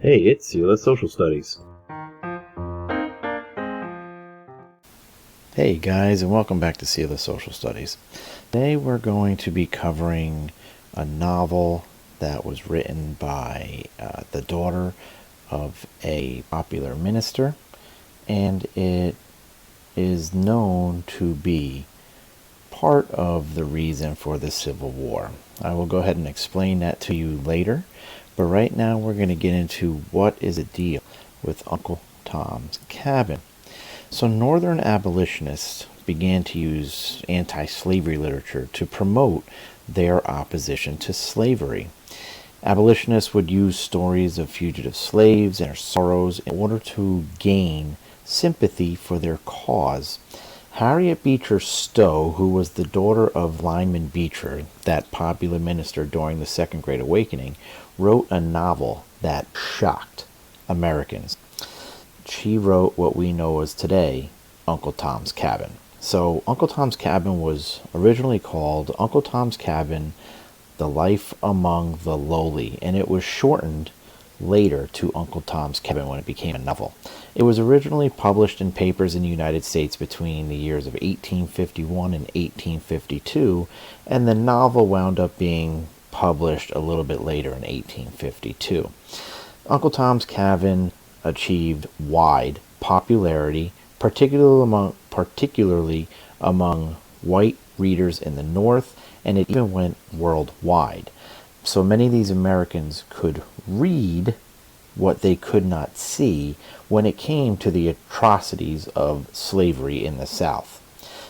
Hey, it's Sela Social Studies. Hey guys, and welcome back to Sela Social Studies. Today we're going to be covering a novel that was written by the daughter of a popular minister, and it is known to be part of the reason for the Civil War. I will go ahead and explain that to you later, but right now we're going to get into what is the deal with Uncle Tom's Cabin. So Northern abolitionists began to use anti-slavery literature to promote their opposition to slavery. Abolitionists would use stories of fugitive slaves and their sorrows in order to gain sympathy for their cause. Harriet Beecher Stowe, who was the daughter of Lyman Beecher, that popular minister during the Second Great Awakening, wrote a novel that shocked Americans. She wrote what we know as today Uncle Tom's Cabin. So Uncle Tom's Cabin was originally called Uncle Tom's Cabin, The Life Among the Lowly, and it was shortened later to Uncle Tom's Cabin when it became a novel. It was originally published in papers in the United States between the years of 1851 and 1852, and the novel wound up being published a little bit later in 1852. Uncle Tom's Cabin achieved wide popularity, particularly among white readers in the North, and it even went worldwide. So many of these Americans could read what they could not see when it came to the atrocities of slavery in the South.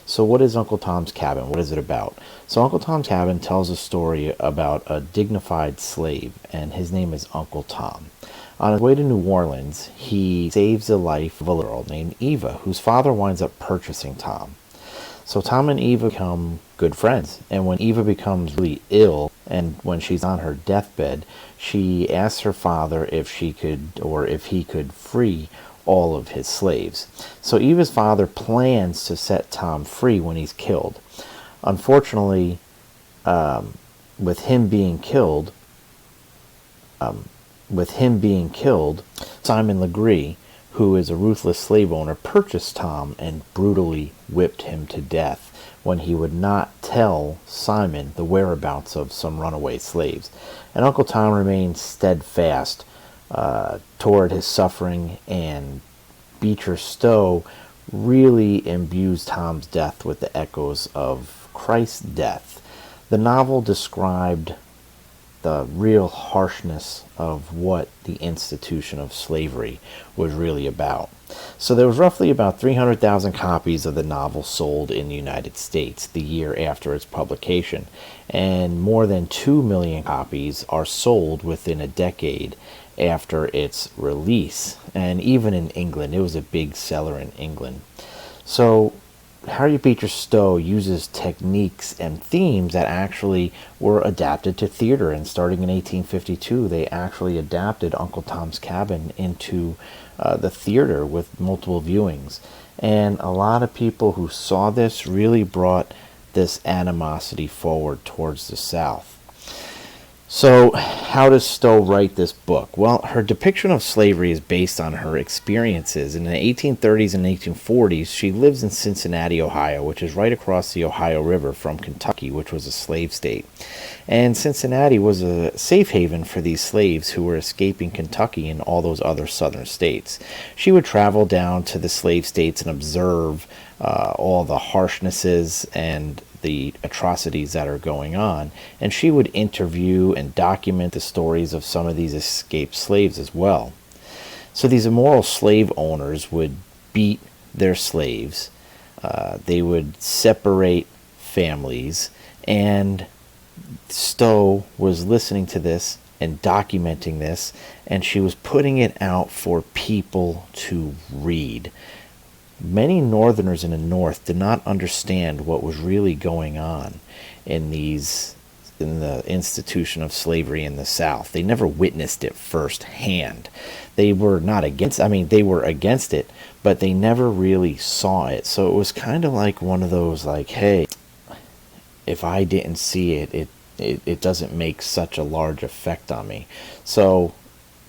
So what is Uncle Tom's Cabin? What is it about? So Uncle Tom's Cabin tells a story about a dignified slave, and his name is Uncle Tom. On his way to New Orleans, he saves the life of a little girl named Eva, whose father winds up purchasing Tom. So Tom and Eva become good friends, and when Eva becomes really ill, and when she's on her deathbed, she asks her father if she could, or if he could free all of his slaves. So Eva's father plans to set Tom free when he's killed. Unfortunately, with him being killed, Simon Legree, who is a ruthless slave owner, purchased Tom and brutally whipped him to death when he would not tell Simon the whereabouts of some runaway slaves. And Uncle Tom remained steadfast toward his suffering, and Beecher Stowe really imbues Tom's death with the echoes of Christ's death. The novel described the real harshness of what the institution of slavery was really about. So there was roughly about 300,000 copies of the novel sold in the United States the year after its publication, and more than 2 million copies are sold within a decade after its release. And even in England, it was a big seller in England. So Harriet Beecher Stowe uses techniques and themes that actually were adapted to theater, and starting in 1852 they actually adapted Uncle Tom's Cabin into the theater with multiple viewings, and a lot of people who saw this really brought this animosity forward towards the South. So, how does Stowe write this book? Well, her depiction of slavery is based on her experiences. In the 1830s and 1840s, she lives in Cincinnati, Ohio, which is right across the Ohio River from Kentucky, which was a slave state. And Cincinnati was a safe haven for these slaves who were escaping Kentucky and all those other southern states. She would travel down to the slave states and observe all the harshnesses and the atrocities that are going on, and she would interview and document the stories of some of these escaped slaves as well. So these immoral slave owners would beat their slaves, they would separate families, and Stowe was listening to this and documenting this, and she was putting it out for people to read. Many Northerners in the North did not understand what was really going on in the institution of slavery in the South. They never witnessed it firsthand. They were not against, they were against it, but they never really saw it. So it was kind of like one of those, like, hey, if I didn't see it, it doesn't make such a large effect on me. So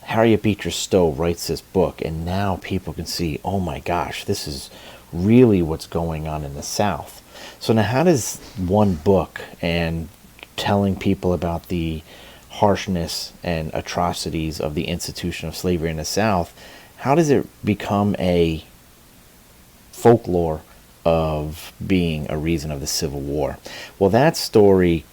Harriet Beecher Stowe writes this book, and now people can see, oh my gosh, this is really what's going on in the South. So now how does one book and telling people about the harshness and atrocities of the institution of slavery in the South, how does it become a folklore of being a reason of the Civil War? Well, that story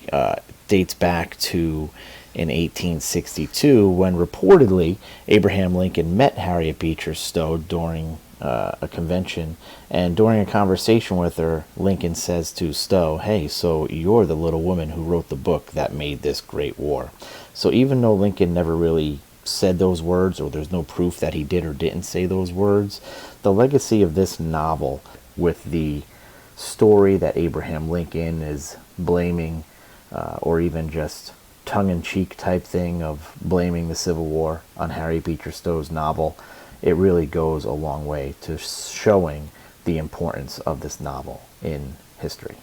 dates back to in 1862 when reportedly Abraham Lincoln met Harriet Beecher Stowe during a convention, and during a conversation with her, Lincoln says to Stowe, hey, so you're the little woman who wrote the book that made this great war. So even though Lincoln never really said those words, or there's no proof that he did or didn't say those words, the legacy of this novel, with the story that Abraham Lincoln is blaming, or even just tongue-in-cheek type thing of blaming the Civil War on Harriet Beecher Stowe's novel, it really goes a long way to showing the importance of this novel in history.